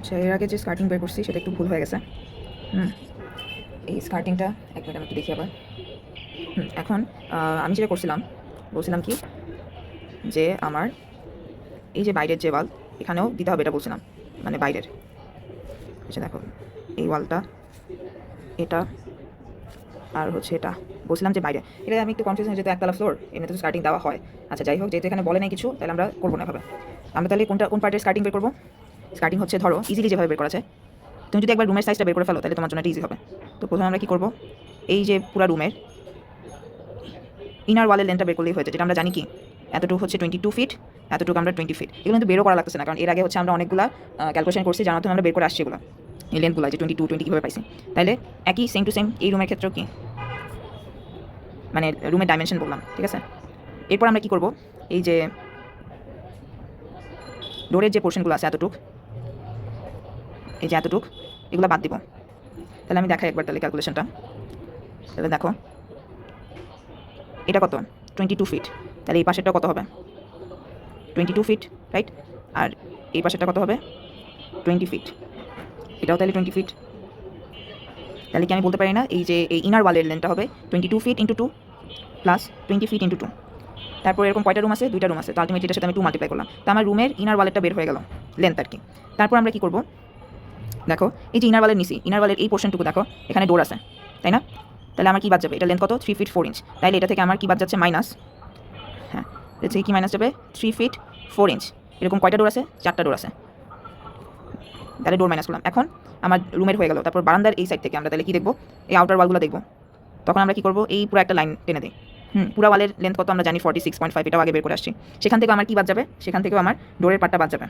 আচ্ছা, এর আগে যে স্কার্টিং বের করছি সেটা একটু ভুল হয়ে গেছে। এই স্কার্টিংটা এক মিনিট আমি একটু দেখি আবার। এখন আমি যেটা করছিলাম, বলছিলাম কি যে আমার এই যে বাইরের যে ওয়াল এখানেও দিতে হবে, এটা বলছিলাম, মানে বাইরের। আচ্ছা দেখো, এই ওয়ালটা, এটা, আর হচ্ছে এটা, বলছিলাম যে বাইরে। এটা আমি একটু কনফিউশন, যেহেতু একতলা ফ্লোর এমনিতে তো স্কার্টিং দেওয়া হয়। আচ্ছা যাই হোক, যেহেতু এখানে বলে নাই কিছু, তাহলে আমরা করবো না এভাবে। আমরা তাহলে কোন পার্টের স্কার্টিং বের করবো? স্কার্টিং হচ্ছে ধরো ইজিলি যেভাবে বের করা যায়, তুমি যদি একবার রুমের সাইজটা বের করে ফেলো তাহলে তোমার জন্য এটা ইজি হবে। তো প্রথমে আমরা কী করবো, এই যে পুরো রুমের ইনার ওয়ালের লেন্থটা বের করলেই হয়েছে, যেটা আমরা জানি কি এতটুকু হচ্ছে 22 ফিট, এতটুকু আমরা 20 ফিট। এগুলো কিন্তু বেরও করা লাগতেছে না, কারণ এর আগে হচ্ছে আমরা অনেকগুলো ক্যালকুলেশন করছি, যার মাধ্যমে আমরা বের করে আসছি এগুলো, এই লেন্থগুলো যে 22 20 কীভাবে পাইছি। তাহলে একই সেম টু সেম এই রুমের ক্ষেত্রেও কি, মানে রুমের ডাইমেনশন বললাম, ঠিক আছে। এরপর আমরা কী করবো, এই যে ডোরের যে পোর্শনগুলো আছে এতটুক, এই যে এতটুক, এগুলো বাদ দিব। তাহলে আমি দেখাই একবার তাহলে ক্যালকুলেশনটা। তাহলে দেখো এটা কত, 22 ফিট, তাহলে এই পাশেরটা কত হবে, 22 ফিট, রাইট। আর এই পাশেরটা কত হবে, 20 ফিট, এটাও তাহলে 20 ফিট। তাহলে কি আমি বলতে পারি না এই যে এই ইনার ওয়ালের লেন্থটা হবে 22 fit into 2 plus 20 fit into 2। তারপর এরকম কয়টা রুম আছে, 2টা রুম আছে, তো আলটিমেটলি এটার সাথে আমি 2 মাল্টিপ্লাই করলাম, তো আমার রুমের ইনার ওয়ালেরটা বের হয়ে গেল, লেন্থ আর কি। তারপর আমরা কী করবো, দেখো এই যে ইনার ওয়ালের নিচে, ইনার ওয়ালের এই পোর্শনটুকু দেখো, এখানে ডোর আছে, তাই না। তাহলে আমার কী বাদ যাবে, এটা লেন্থ কত, 3 ফিট 4 ইঞ্চ, তাইলে এটা থেকে আমার কী বাদ যাচ্ছে, মাইনাস, হ্যাঁ, এটা থেকে কী মাইনাস যাবে, 3 ফিট 4 ইঞ্চ। এরকম কয়টা ডোর আছে, 4টা ডোর আছে, তাহলে ডোর মাইনাস করলাম। এখন আমার রুমের হয়ে গেল। তারপর বারান্দার এই সাইড থেকে আমরা তাহলে কী দেখবো, এই আউটার ওয়ালগুলো দেখবো। তখন আমরা কী করবো, এই পুরো একটা লাইন টেনে দিই। পুরো ওয়ালের লেন্থ কত আমরা জানি 46.5, এটাও আগে বের করে আসছি। সেখান থেকেও আমার কী বাদ যাবে, সেখান থেকেও আমার ডোরের পার্টটা বাদ যাবে,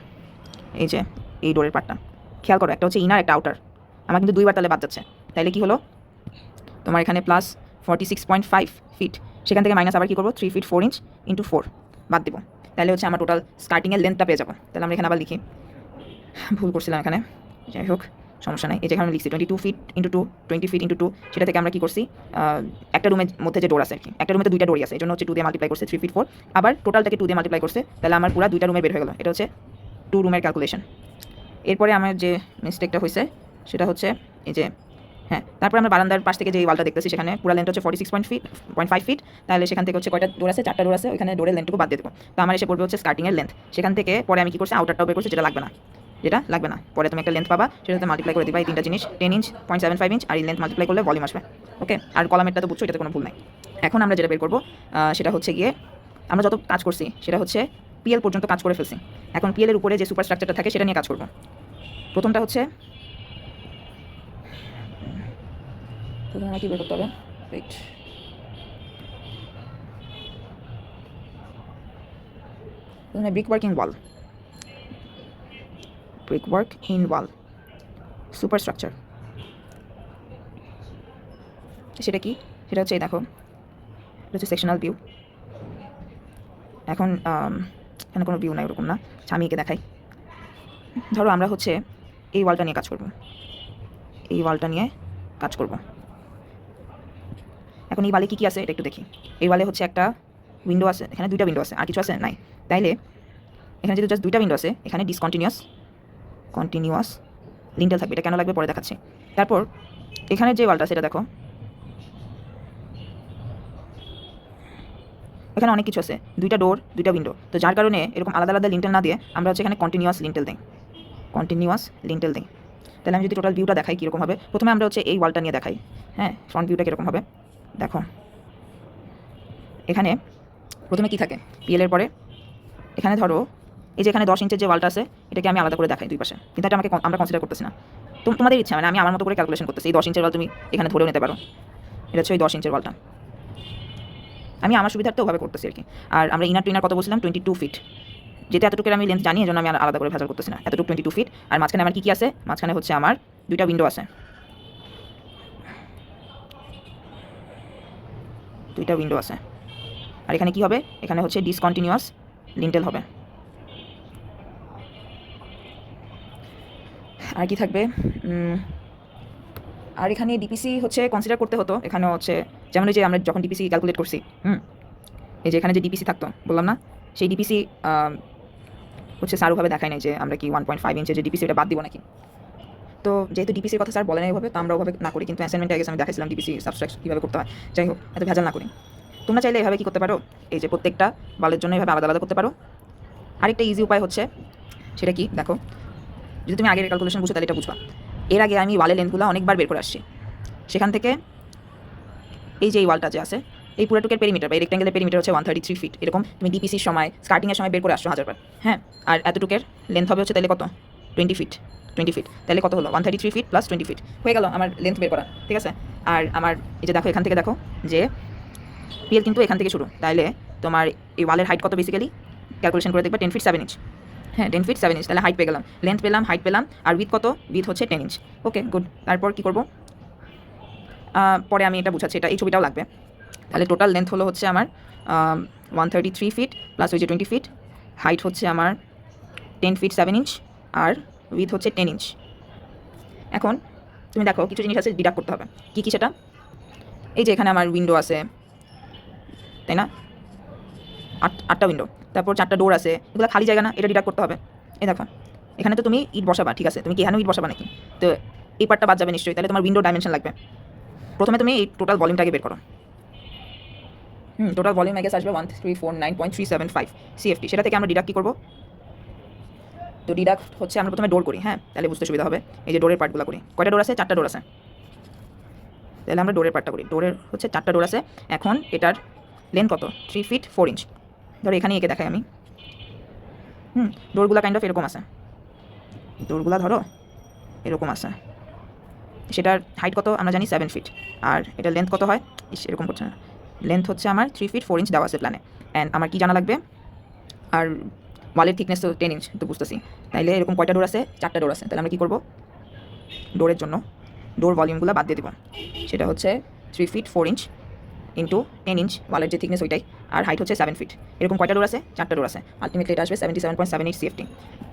এই যে এই ডোরের পার্টটা। খেয়াল করো, একটা হচ্ছে ইনার, একটা আউটার, আমার কিন্তু দুইবার তাহলে বাদ যাচ্ছে। তাইলে কী হলো, তোমার এখানে প্লাস 46.5 ফিট, সেখান থেকে মাইনাস আবার কী করবো, 3 ফিট 4 ইঞ্চ ইন্টু 4 বাদ দেবো। তাহলে হচ্ছে আমার টোটাল স্কার্টিংয়ের লেন্থটা পেয়ে যাবো। তাহলে আমরা এখানে আবার লিখি, ভুল করছিলাম এখানে, যাই হোক সমস্যা নাই। এই যেখানে লিখছি 22 ফিট ইন্টু 2, 20 ফিট ইন্টু 2, সেটা থেকে আমরা কী করছি, একটা রুমের মধ্যে যে ডোর আছে আর কি, একটা রুমে তো 2টা ডোরই আছে, এই জন্য হচ্ছে 2 দিয়ে মাল্টিপ্লাই করছে 3 ফিট 4, আবার টোটালটাকে 2 দিয়ে মাল্টিপ্লাই করছে, তাহলে আমার পুরো 2টা রুমে বের হয়ে গেল। এটা হচ্ছে 2 রুমের ক্যালকুলেশন। এরপরে আমার যে মিস্টেকটা হয়েছে সেটা হচ্ছে এই যে, হ্যাঁ, তারপর আমরা বারান্দার পাশ থেকে যে ওয়ালটা দেখতেছি সেখানে পুরো লেন্থ হচ্ছে 46.5 ফিট, তাহলে সেখান থেকে হচ্ছে কয়টা ডোর আছে, 4টা ডোর আছে, ওইখানে ডোরের লেন্থটুকু বাদ দিয়ে দেবো। তো আমার এসে পড়বে হচ্ছে স্কার্টিংয়ের লেন্থ। সেখান থেকে পরে আমি কী করছি, আউটারটাও বের করছি, যেটা লাগবে না, পরে তুমি একটা লেন্থ পাবা, সেটাতে মাল্টিপ্লাই করে দিবা এই তিনটা জিনিস, 10 ইঞ্চ, 0.75 ইঞ্চ, আর এই লেন্থ মাল্টিপ্লাই করলে ভলিউম আসবে। ওকে, আর কলামেরটা তো বুঝছো, এটাতে কোনো ভুল নাই। এখন আমরা যেটা বের করবো সেটা হচ্ছে গিয়ে, আমরা যত কাজ করছি সেটা হচ্ছে পিএল পর্যন্ত কাজ করে ফেলছি। এখন পিএলের উপরে যে সুপার স্ট্রাকচারটা থাকে সেটা নিয়ে কাজ করবো। প্রথমটা হচ্ছে, প্রথমে আমার কী বের করতে হবে, রাইট, প্রথমে brick work in wall super structure, সেটা কি, সেটা হচ্ছে এই দেখো, এটা হচ্ছে সেকশনাল ভিউ। এখন এখানে কোনো ভিউ নাই, ওরকম না, আমি একে দেখাই। ধরো আমরা হচ্ছে এই ওয়ালটা নিয়ে কাজ করব, এই ওয়ালটা নিয়ে কাজ করব। এখন এই ওয়ালে কী কী আছে এটা একটু দেখি। এই ওয়ালে হচ্ছে একটা উইন্ডো আছে, এখানে 2টা উইন্ডো আছে, আর কিছু আছে নাই। তাইলে এখানে যেহেতু জাস্ট 2টা উইন্ডো আছে, এখানে কন্টিনিউয়াস লিন্টেল থাকবে। এটা কেন লাগবে পরে দেখাচ্ছি। তারপর এখানে যে ওয়ালটা সেটা দেখো, এখানে অনেক কিছু আছে, 2টা ডোর 2টা উইন্ডো, তো যার কারণে এরকম আলাদা আলাদা লিন্টেল না দিয়ে আমরা হচ্ছে এখানে কন্টিনিউয়াস লিন্টেল দিই। তাহলে আমি যদি টোটাল ভিউটা দেখাই কীরকম হবে, প্রথমে আমরা হচ্ছে এই ওয়ালটা নিয়ে দেখাই। হ্যাঁ, ফ্রন্ট ভিউটা কীরকম হবে দেখো। এখানে প্রথমে কি থাকে, পিএলের পরে এখানে ধরো এই যে এখানে 10 ইঞ্চের যে ওয়ালটা আছে, এটাকে আমি আলাদা করে দেখাই দুই পাশে, কিন্তু এটা আমরা কনসিডার করতেছি না। তোমাদের ইচ্ছা, মানে আমি আমার মতো করে ক্যালকুলেশন করতেছি। এই 10 ইঞ্চের ওয়াল তুমি এখানে ধরেও নিতে পারো, এটা হচ্ছে ওই 10 ইঞ্চের ওয়ালটা, আমি আমার সুবিধার্থে ওভাবে করতেছি আর কি। আর আমরা ইনার টু ইনার কত বলছিলাম, 22 ফিট, যেটা এতটুকুর আমি লেন্থ জানি, এই জন্য আমি আলাদা করে ভেজাল করতেছি না। এতটুকু 22 ফিট, আর মাঝখানে আমার কী কী আছে, মাঝখানে হচ্ছে আমার 2টা উইন্ডো আছে, 2টা উইন্ডো আছে। আর এখানে কি হবে, এখানে হচ্ছে ডিসকন্টিনিউয়াস লিন্টেল হবে। আর কি থাকবে, আর এখানে ডিপিসি হচ্ছে কনসিডার করতে হতো। এখানে হচ্ছে যেমন এই যে আমরা যখন ডিপিসি ক্যালকুলেট করছি, এই যে এখানে যে ডিপিসি থাকতো বললাম না, সেই ডিপিসি হচ্ছে স্যার ওভাবে দেখায় নাই যে আমরা কি 1.5 ইঞ্চের যে ডিপিসি এটা বাদ দিব নাকি। তো যেহেতু ডিপিসির কথা স্যার বলে না এইভাবে, তো আমরা ওভাবে না করি, কিন্তু অ্যাসাইনমেন্টে আগে আমি দেখাইছিলাম ডিপিসি সাবস্ট্রাক্ট কীভাবে করতে হয়। যাই হোক, এত ভেজাল না করি। তোমরা চাইলে এভাবে কী করতে পারো, এই যে প্রত্যেকটা ওয়ালের জন্য এভাবে আলাদা আলাদা করতে পারো। আরেকটা ইজি উপায় হচ্ছে, সেটা কি দেখো, যদি তুমি আগের ক্যালকুলেশন বুঝো তাহলে এটা বুঝবা। এর আগে আমি ওয়ালের লেন্থগুলো অনেকবার বের করে আসছি, সেখান থেকে এই যে এই ওয়ালটা যে আছে, এই পুরোটুকের পেরিমিটার বা এই রেক্ট্যাঙ্গেলের পেরিমিটার হচ্ছে 133 ফিট। এরকম তুমি ডিপিসির সময় স্টার্টিংয়ের সময় বের করে আসছো 1000 বার। হ্যাঁ, আর এতটুকের লেন্থ হবে হচ্ছে তাহলে কত, 20 ফিট। 20 ফিট তাহলে কত হলো, 133 ফিট প্লাস 20 ফিট হয়ে গেল আমার লেন্থ বের করা। ঠিক আছে, আর আমার এই যে দেখো এখান থেকে দেখো যে পিএল কিন্তু এখান থেকে শুরু, তাহলে তোমার এই ওয়ালের হাইট কত বেসিক্যালি ক্যালকুলেশন করে দেখবে 10 ফিট 7 ইঞ্চ। হ্যাঁ, 10 ফিট 7 ইঞ্চ, তাহলে হাইট পেয়ে গেলাম, লেন্থ পেলাম, হাইট পেলাম, আর উইথ কত, উইথ হচ্ছে 10 ইঞ্চ। Okay good. তারপর কী করবো, পরে আমি এটা বুঝাচ্ছি, এটা এই ছবিটাও লাগবে। তাহলে টোটাল লেন্থ হলো হচ্ছে আমার 133 ফিট প্লাস ওই যে 20 ফিট, হাইট হচ্ছে আমার 10 ফিট 7 ইঞ্চ, আর উইথ হচ্ছে 10 ইঞ্চ। এখন তুমি দেখো কিছু জিনিস আছে ডিডাক্ট করতে হবে। কী কী সেটা, এই যে এখানে আমার উইন্ডো আছে, তাই না, 8টা উইন্ডো, তারপর 4টা ডোর আছে, এগুলো খালি জায়গা না, এটা ডিডাক্ট করতে হবে। এই দেখো এখানে তো তুমি ইট বসাবা, ঠিক আছে, তুমি কি এখানেও ইট বসাবা নাকি, তো এই পার্টটা বাদ যাবে নিশ্চয়ই, তাহলে তোমার উইন্ডো ডাইমেনশন লাগবে। প্রথমে তুমি এই টোটাল ভলিউমটাকে বের করো। টোটাল ভলিউম আগে আসবে 1349.375 সিএফটি, সেটা থেকে আমরা ডিডাক্ট কী করবো, তো ডিডাক্ট হচ্ছে আমরা প্রথমে ডোর করি। হ্যাঁ, তাহলে বুঝতে সুবিধা হবে। এই যে ডোরের পার্টগুলো করি, কয়টা ডোর আছে, 4টা ডোর আছে, তাহলে আমরা ডোরের পার্টটা করি। ডোরের হচ্ছে 4টা ডোর আছে। এখন এটার লেন্থ কত, 3 ফিট 4 ইঞ্চ। ধরো এখানে এঁকে দেখাই আমি। ডোরগুলো কাইন্ড অফ এরকম আছে, ডোরগুলো ধরো এরকম আছে। সেটার হাইট কত আমরা জানি 7 ফিট, আর এটার লেন্থ কত হয়, এরকম করছে না, লেন্থ হচ্ছে আমার 3 ফিট 4 ইঞ্চ দেওয়া আছে প্ল্যানে। অ্যান্ড আমার কি জানা লাগবে, আর ওয়ালের থিকনেস তো 10 ইঞ্চ, তো বুঝতেছি। তাইলে এরকম কয়টা ডোর আছে, 4টা ডোর আছে। তাহলে আমরা কী করবো, ডোরের জন্য ডোর ভলিউমগুলো বাদ দিয়ে দেবো। সেটা হচ্ছে 3 ফিট 4 ইঞ্চ ইন্টু 10 ইঞ্চ, ওয়ালের যে থিকনেস ওইটাই, আর হাইট হচ্ছে 7 ফিট। এরকম কয়টা ডোর আছে, 4টা ডোর আছে। আলটিমেটলি এটা আসবে 77.78 সিএফটি।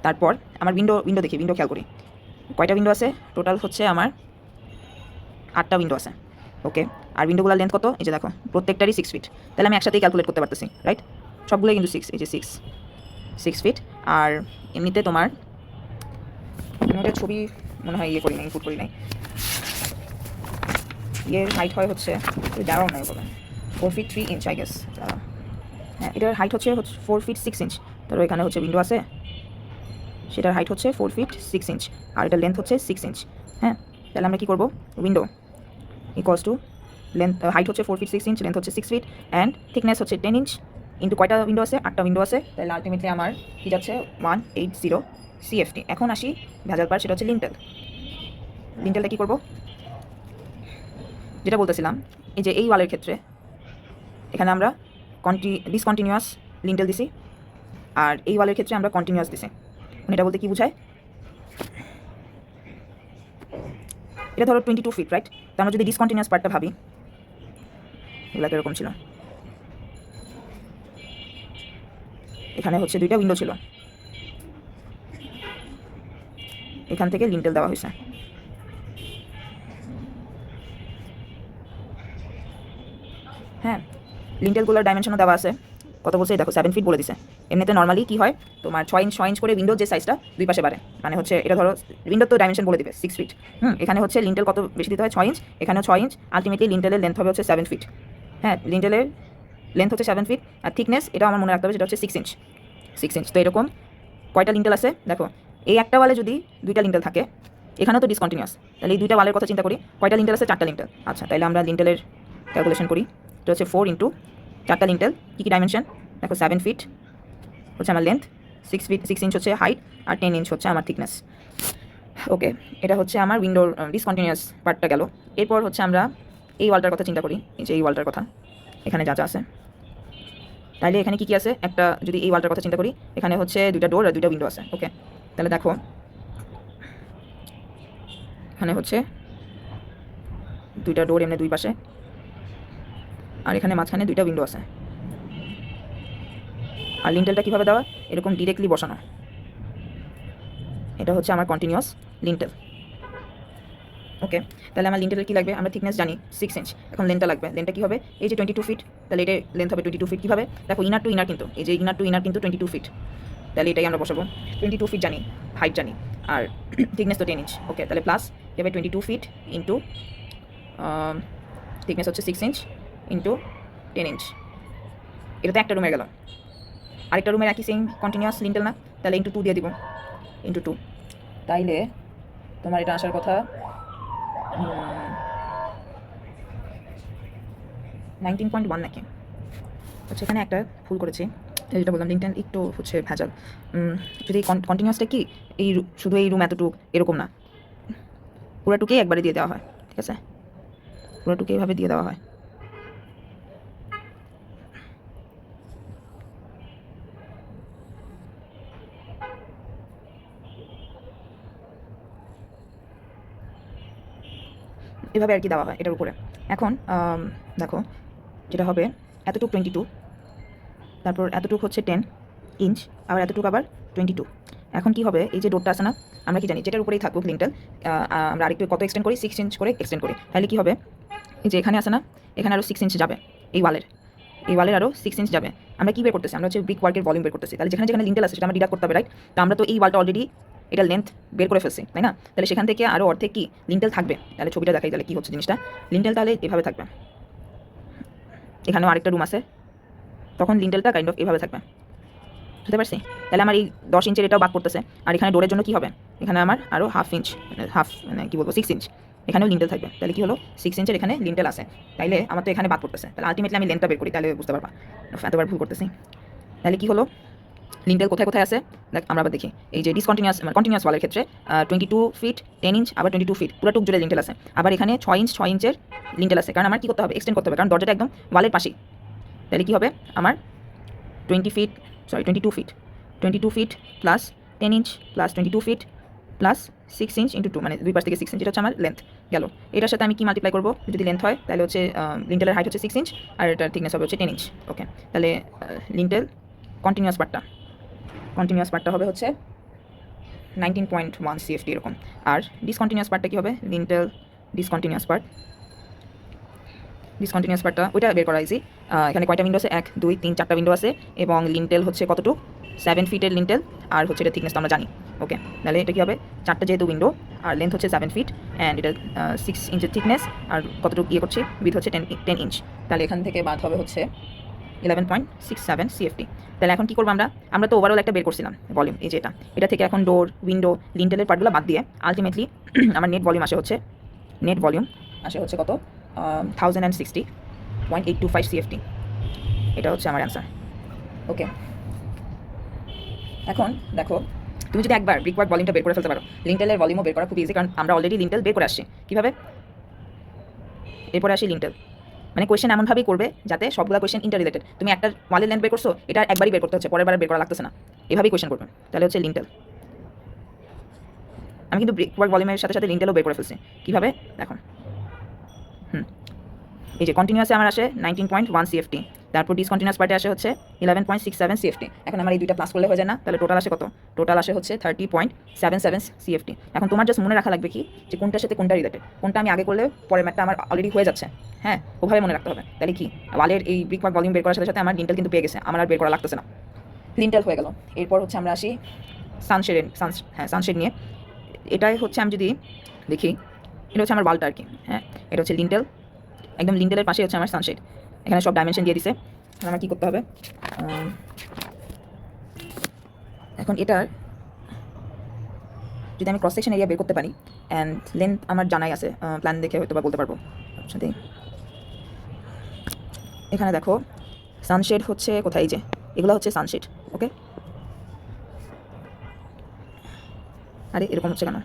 তারপর আমার উইন্ডো দেখি, উইন্ডো খেয়াল করি, কয়টা উইন্ডো আছে, টোটাল হচ্ছে আমার 8টা উইন্ডো আছে। ওকে, আর উইন্ডোগুলোর লেন্থ কত, এই যে দেখো প্রত্যেকটারই 6 ফিট। তাহলে আমি একসাথেই ক্যালকুলেট করতে পারতেছি, রাইট, সবগুলোই কিন্তু 6, এই যে 6 ফিট। আর এমনিতে তোমার ওটা ছবি মনে হয় ইয়ে করি নাই, ইনপুট করি নাই, ইয়ের হাইট হয় হচ্ছে দেওয়াও নয় বলে 4 ফিট 3 ইঞ্চ আই গেস। হ্যাঁ, এটার হাইট হচ্ছে 4 ফিট 6 ইঞ্চ। ধরো এখানে হচ্ছে উইন্ডো আছে, সেটার হাইট হচ্ছে 4 ফিট 6 ইঞ্চ, আর এটার লেন্থ হচ্ছে 6 ইঞ্চ। হ্যাঁ, তাহলে আমরা কী করবো, window equals to length, height হচ্ছে 4 ফিট 6 ইঞ্চ, লেন্থ হচ্ছে 6 ফিট, অ্যান্ড থিকনেস হচ্ছে 10 ইঞ্চ ইন্টু কয়টা উইন্ডো আছে, 8টা উইন্ডো আছে। তাহলে আলটিমেটলি আমার কী যাচ্ছে 180 সিএফটি। এখন আসি ভেজাল পার, সেটা হচ্ছে লিন্টেল। লিন্টেলটা কী করবো, যেটা বলতেছিলাম, এই যে এই ওয়ালের ক্ষেত্রে এখানে আমরা ডিসকন্টিনিউয়াস লিন্টেল দিছি, আর এই ওয়ালের ক্ষেত্রে আমরা কন্টিনিউয়াস দিছি। এটা বলতে কী বোঝায়, এটা ধরো 22 ফিট, রাইট, তো আমরা যদি ডিসকন্টিনিউয়াস পার্টটা ভাবি, এগুলো এরকম ছিল, এখানে হচ্ছে 2টা উইন্ডো ছিল, এখান থেকে লিন্টেল দেওয়া হয়েছে। হ্যাঁ, লিন্টেলগুলোর ডাইমেনশনও দেওয়া আছে, কত বলছে দেখো 7 ফিট বলে দিছে। এমনিতে নর্মালি কী হয়, তোমার 6 ইঞ্চ করে উইন্ডোর যে সাইজটা দুই পাশে বাড়ে, মানে হচ্ছে এটা ধরো উইন্ডোর তো ডাইমেনশন বলে দিবে 6 ফিট। এখানে হচ্ছে লিন্টেল কত বেশি দিতে হয়, 6 ইঞ্চ, এখানেও 6 ইঞ্চ, আলটিমেটলি লিন্টেলের লেন্থ হবে হচ্ছে 7 ফিট। হ্যাঁ, লিন্টেলের লেন্থ হচ্ছে 7 ফিট, আর থিকনেস এটা আমার মনে রাখতে হবে, সেটা হচ্ছে 6 ইঞ্চ। 6 ইঞ্চ, তো এরকম কয়টা লিন্টেল আছে দেখো, এই একটা ওয়ালে যদি 2টা লিন্টেল থাকে, এখানেও তো ডিসকন্টিনিউয়াস, তাহলে এই 2টা ওয়ালের কথা চিন্তা করি, কয়টা লিন্টেল আছে, 4টা লিন্টেল। আচ্ছা, তাহলে আমরা লিন্টেলের ক্যালকুলেশন করি, এটা হচ্ছে 4 ইন্টু 4টা লিন্টেল, কী ডাইমেনশন দেখো, 7 ফিট হচ্ছে আমার লেন্থ, 6 ইঞ্চ হচ্ছে হাইট, আর 10 ইঞ্চ হচ্ছে আমার থিকনেস। ওকে, এটা হচ্ছে আমার উইন্ডোর ডিসকন্টিনিউয়াস পার্টটা গেল। এরপর হচ্ছে আমরা এই ওয়ালটার কথা চিন্তা করি, এই যে এই ওয়ালটার কথা, এখানে যা যা আছে, তাহলে এখানে কী কী আছে, একটা যদি এই ওয়ালটার কথা চিন্তা করি, এখানে হচ্ছে 2টা ডোর আর 2টা উইন্ডো আছে। ওকে, তাহলে দেখো এখানে হচ্ছে 2টা ডোর এমনি দুই পাশে, আর এখানে মাঝখানে 2টা উইন্ডো আছে। আর লিন্টেলটা কীভাবে দেওয়া, এরকম ডিরেক্টলি বসানো, এটা হচ্ছে আমার কন্টিনিউয়াস লিন্টেল। ওকে, তাহলে আমার লিন্টেলের কী লাগবে, আমরা থিকনেস জানি 6 ইঞ্চ, এখন লেন্থটা লাগবে, লেন্থটা কী হবে, এই যে 22 ফিট, তাহলে এটা লেন্থ হবে 22 ফিট। কীভাবে দেখো, ইনার টু ইনার কিন্তু, এই যে ইনার টু ইনার কিন্তু 22 ফিট, তাহলে এটাই আমরা বসাবো। 22 ফিট জানি, হাইট জানি, আর থিকনেস তো 10 ইঞ্চ। ওকে, তাহলে প্লাস এবার 22 ফিট ইন্টু থিকনেস হচ্ছে 6 ইঞ্চ ইন্টু 10 ইঞ্চ। এটা তো একটা রুমে গেল। আরেকটা রুমের একই সেম কন্টিনিউয়াস লিন্টেল না, তাহলে ইন্টু 2 দিয়ে দিব, ইন্টু 2। তাইলে তোমার এটা আসার কথা 19.1 নাকি। আচ্ছা, এখানে একটা ভুল করেছি, যেটা বললাম লিঙ্কটা একটু হচ্ছে ভেজাল। যদি কন্টিনিউয়াসটা কি এই শুধু এই রুম এতটুক এরকম না, পুরাটুকেই একবারে দিয়ে দেওয়া হয়, ঠিক আছে, পুরাটুকে এইভাবে দিয়ে দেওয়া হয়। এভাবে আর কি দেওয়া হয় এটার উপরে। এখন দেখো যেটা হবে এতটুক 22, তারপর এতটুক হচ্ছে 10 ইঞ্চ, আবার এতটুকু আবার 22। এখন কি হবে, এই যে ডোরটা আছে না, আমরা কি জানি যেটার উপরেই থাকবো লিঙ্কটা, আমরা আরেকটু কত এক্সটেন্ড করি, 6 ইঞ্চ করে এক্সটেন্ড করি। তাহলে কি হবে, এই যে এখানে আছে না, এখানে আরও 6 ইঞ্চ যাবে, এই ওয়ালের আরও 6 ইঞ্চ যাবে। আমরা কি বের করতেছি, আমরা হচ্ছে ব্রিক ওয়ার্কের ভলিউম বের করতেছি। তাহলে যেখানে যেখানে লিঙ্টেল আছে সেটা আমরা ডিডাক্ট করতে হবে, রাইট? তো আমরা তো এই ওয়ালটা অলরেডি এটা লেন্থ বের করে ফেলছি, তাই না? তাহলে সেখান থেকে আরও অর্ধেক কি লিঙ্টেল থাকবে। তাহলে ছবিটা দেখাই, তাহলে কি হচ্ছে জিনিসটা। লিঙ্টেল তাহলে এভাবে থাকবে, এখানেও আরেকটা রুম আছে, তখন লিঙ্টেলটা কাইন্ড অফ এভাবে থাকবে, বুঝতে পারছি? তাহলে আমার এই 10 ইঞ্চের এটাও বাদ করতেছে। আর এখানে ডোরের জন্য কি হবে, এখানে আমার আরও হাফ ইঞ্চ, মানে কি বলবো 6 ইঞ্চ, এখানেও লিন্টেল থাকবে। তাহলে কি হলো, 6 ইঞ্চের এখানে লিন্টেল আছে। তাইলে আমার তো এখানে বাদ করতেছে, তাহলে আলটিমেটলি আমি লেন্থটা বের করি, তাহলে বুঝতে পারবা। এতবার ভুল করতেছি। তাহলে কি হলো, লিন্টেল কোথায় কোথায় আছে দেখ, আমরা আবার দেখি। এই যে কন্টিনিউয়াস ওয়ালের ক্ষেত্রে 22 ফিট 10 ইঞ্চ, আবার 22 ফিট পুরোটুক জুড়ে লিন্টেল আছে। আবার এখানে 6 ইঞ্চের লিন্টেল আছে, কারণ আমার কি করতে হবে, এক্সটেন্ড করতে হবে, কারণ দরজাটা একদম ওয়ালের পাশেই। তাহলে কি হবে, আমার 22 fit plus 10 inch plus 22 fit plus 6 inch into 2, মানে দুই পাশ থেকে 6 ইঞ্চ, এটা হচ্ছে আমার লেন্থ গেল। এটার সাথে আমি কি মাল্টিপ্লাই করবো, যদি লেন্থ হয় তাহলে হচ্ছে লিন্টেলের হাইট হচ্ছে 6 ইঞ্চ আর এটার থিকনেস হবে হচ্ছে 10 ইঞ্চ। ওকে, তাহলে লিন্টেল কন্টিনিউয়াস পার্টটা হবে হচ্ছে 19.1 CFT এরকম। আর ডিসকন্টিনিউয়াস পার্টটা কি হবে, লিন্টেল ডিসকন্টিনিউয়াস পার্টটা ওইটা বের করা ইজি। এখানে কয়টা উইন্ডো আছে, 1 2 3 4টা উইন্ডো আছে, এবং লিন্টেল হচ্ছে কতটুকু, 7 ফিটের লিন্টেল, আর হচ্ছে এটা থিকনেস তো আমরা জানি। ওকে, তাহলে এটা কী হবে, 4টা যেহেতু উইন্ডো আর লেন্থ হচ্ছে 7 ফিট অ্যান্ড এটা 6 ইঞ্চের থিকনেস, আর কতটুকু ইয়ে করছি, উইথ হচ্ছে 10 ইঞ্চ। তাহলে এখান থেকে বাদ হবে হচ্ছে 11.67 CFT। তাহলে এখন কী করবো, আমরা তো ওভারঅল একটা বের করছিলাম ভলিউম, এই যে এটা থেকে এখন ডোর উইন্ডো লিন্টেলের পার্টগুলো বাদ দিয়ে আলটিমেটলি আমার নেট ভলিউম আসে হচ্ছে কত, 1060.825 CFT। এটা হচ্ছে আমার অ্যান্সার। ওকে, এখন দেখো, তুমি যদি একবার ব্রিক ওয়ার্ক ভলিউমটা বের করে ফেলতে পারো, লিন্টেলের ভলিউমও বের করা খুব ইজি, কারণ আমরা অলরেডি লিন্টেল বের করে আসছি। কীভাবে, এরপরে আসি লিন্টেল। মানে কোয়েশ্চেন এমনভাবেই করবে যাতে সবগুলো কোয়েশ্চেন ইন্টার রিলেটেড। তুমি একটা ওয়ালের লেন্থ বের করছো, এটা একবারই বের করতে হচ্ছে, পরের বার বের করা লাগতেছে না, এভাবেই কোয়েশ্চেন করবে। তাহলে হচ্ছে লিন্টেল। আমি কিন্তু ব্রিক ওয়ার্ক ভলিউমের সাথে সাথে লিন্টেলও বের করে ফেলছি। কীভাবে দেখো, এই যে কন্টিনিউয়াসে আমার আসে 19.1 CFT, তারপর ডিসকন্টিনিউয়াস পার্টে আসে হচ্ছে 11.67 CFT। এখন আমার এই দুইটা প্লাস করলে হয়ে যায় না, তাহলে টোটাল আসে কত, টোটাল আসে হচ্ছে 30.77 CFT। এখন তোমার জাস্ট মনে রাখা লাগবে কি, যে কোনটার সাথে কোনটা রিলেটেড, কোনটা আমি আগে করলে পরের ম্যাথটা আমার অলরেডি হয়ে যাচ্ছে। হ্যাঁ, ওভাবে মনে রাখতে হবে। তাহলে কি, ওয়ালের এই ব্রিক ওয়ার্ক ভলিউম বের করার সাথে সাথে আমার লিন্টেল কিন্তু পেয়ে গেছে, আমার আর বের করা লাগতেছে না, লিন্টেল হয়ে গেল। এরপর হচ্ছে আমরা আসি সানশেড নিয়ে। এটাই হচ্ছে আমি যদি দেখি, এটা হচ্ছে আমার ওয়ালটা আর কি। হ্যাঁ, এটা হচ্ছে লিন্টেল, একদম লিন্টেলের পাশে হচ্ছে আমার সানশেড। এখানে সব ডাইমেনশন দিয়ে দিছে। আমার কী করতে হবে, এখন এটার যদি আমি ক্রস সেকশন এরিয়া বের করতে পারি, অ্যান্ড লেন্থ আমার জানাই আছে, প্ল্যান দেখে হয়তো বা বলতে পারবো। সাথে এখানে দেখো সানশেড হচ্ছে কোথায়, এই যে এগুলো হচ্ছে সানশেড। ওকে, আরে এরকম হচ্ছে কেন,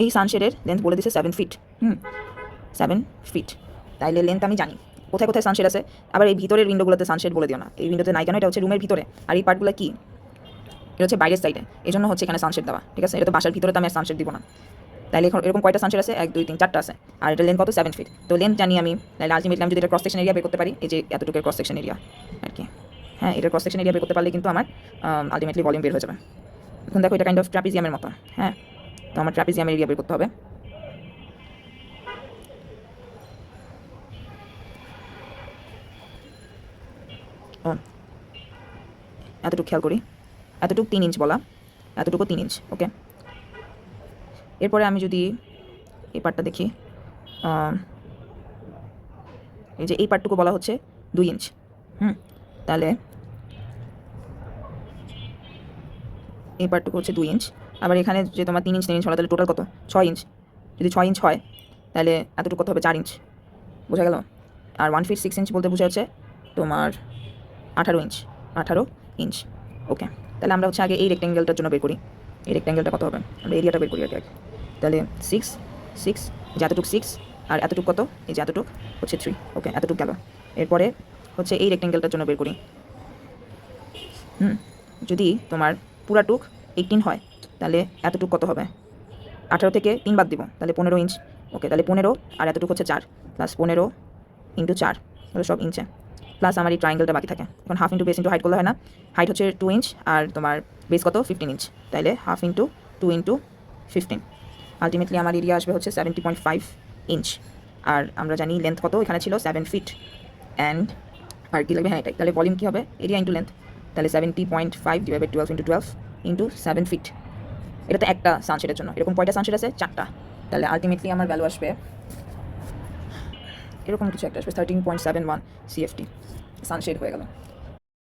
এই সানশেডের লেন্থ বলে দিচ্ছে 7 ফিট। 7 ফিট, তাইলে লেন্থ আমি জানি। কোথায় কোথায় সানশেড আছে, আবার এই ভিতরের উইন্ডোগুলোতে সানশেড বলে দিও না, এই উইন্ডোতে নাই কেন, এটা হচ্ছে রুমের ভিতরে। আর এই পার্টগুলো কি, এটা হচ্ছে বাইরের সাইডে, এই জন্য হচ্ছে এখানে সানশেড দেওয়া, ঠিক আছে? এটা তো বাসার ভিতরে তো আমি সানশেড দিব না। তাহলে এখন এরকম কয়টা সানশেড আছে, 1 2 3 4টা আছে, আর এটা লেন্থ কত, 7 ফিট। তো লেন্থ জানি আমি, তাহলে আলটিমেটলি আমি যদি এটা ক্রস সেকশন এরিয়া বের করতে পারি, এই যে এতটুকু ক্রস সেকশন এরিয়া আর কি। হ্যাঁ, এটা ক্রস সেকশন এরিয়া বের করতে পারলে কিন্তু আমার আলটিমেটলি ভলিউম বের হয়ে যাবে। এখন দেখো এটা কাইন্ড অফ ট্রাপিজিয়ামের মতো। হ্যাঁ, তো আমার ট্রাপিজিয়ামের এরিয়া বের করতে হবে। এতটুকু খেয়াল করি, এতটুকু 3 ইঞ্চ বলা, এতটুকু 3 ইঞ্চ। ওকে, এরপরে আমি যদি এই পার্টটা দেখি, এই যে এই পার্টটুকু বলা হচ্ছে 2 ইঞ্চ। তাহলে এই পার্টটুকু হচ্ছে 2 ইঞ্চ। আবার এখানে যে তোমার 3 ইঞ্চ 3 ইঞ্চ হলো, তাহলে টোটাল কত? 6 ইঞ্চ। যদি 6 ইঞ্চ হয় তাহলে এতটুকু কত হবে? 4 ইঞ্চ। বোঝা গেল? আর 1 ফিট 6 ইঞ্চ বলতে বোঝা হচ্ছে তোমার 18 ইঞ্চ, 18 ইঞ্চ। ওকে, তাহলে আমরা হচ্ছে আগে এই রেক্ট্যাঙ্গেলটার জন্য বের করি। এই রেক্ট্যাঙ্গেলটা কত হবে? আমরা এরিয়াটা বের করি আর কি আগে। তাহলে 6 6, যে এতটুকু 6 আর এতটুকু কত? এই যে এতটুকু হচ্ছে 3। ওকে, এতটুকু গেল। এরপরে হচ্ছে এই রেক্ট্যাঙ্গেলটার জন্য বের করি। যদি তোমার পুরাটুক 18 হয় তাহলে এতটুকু কত হবে? 18 থেকে 3 বাদ দিব, তাহলে 15 ইঞ্চ। ওকে, তাহলে 15 আর এতটুকু হচ্ছে 4, প্লাস 15 ইন্টু 4, তাহলে সব ইঞ্চে। প্লাস আমার এই ট্রায়াঙ্গেলটা বাকি থাকে। এখন half into base into height করলে হয় না? হাইট হচ্ছে 2 ইঞ্চ আর তোমার বেস কত? 15 ইঞ্চ। তাহলে হাফ ইন্টু 2 ইন্টু 15, আলটিমেটলি আমার এরিয়া আসবে হচ্ছে 70.5 ইঞ্চ। আর আমরা জানি লেন্থ কত? এখানে ছিল 7 ফিট। অ্যান্ড আর কি লাগবে? হ্যাঁ, এটাই। তাহলে ভলিউম কী হবে? Area into length. তাহলে 70.5 divide by 12 into 12 into 7 feet. এটা তো একটা সানশেডের জন্য। এরকম কয়টা সানশেড আছে? 4টা। তাহলে আলটিমেটলি আমার ভ্যালু আসবে এরকম কিছু একটা আসবে, 13.71 CFT সানশেড হয়ে গেল।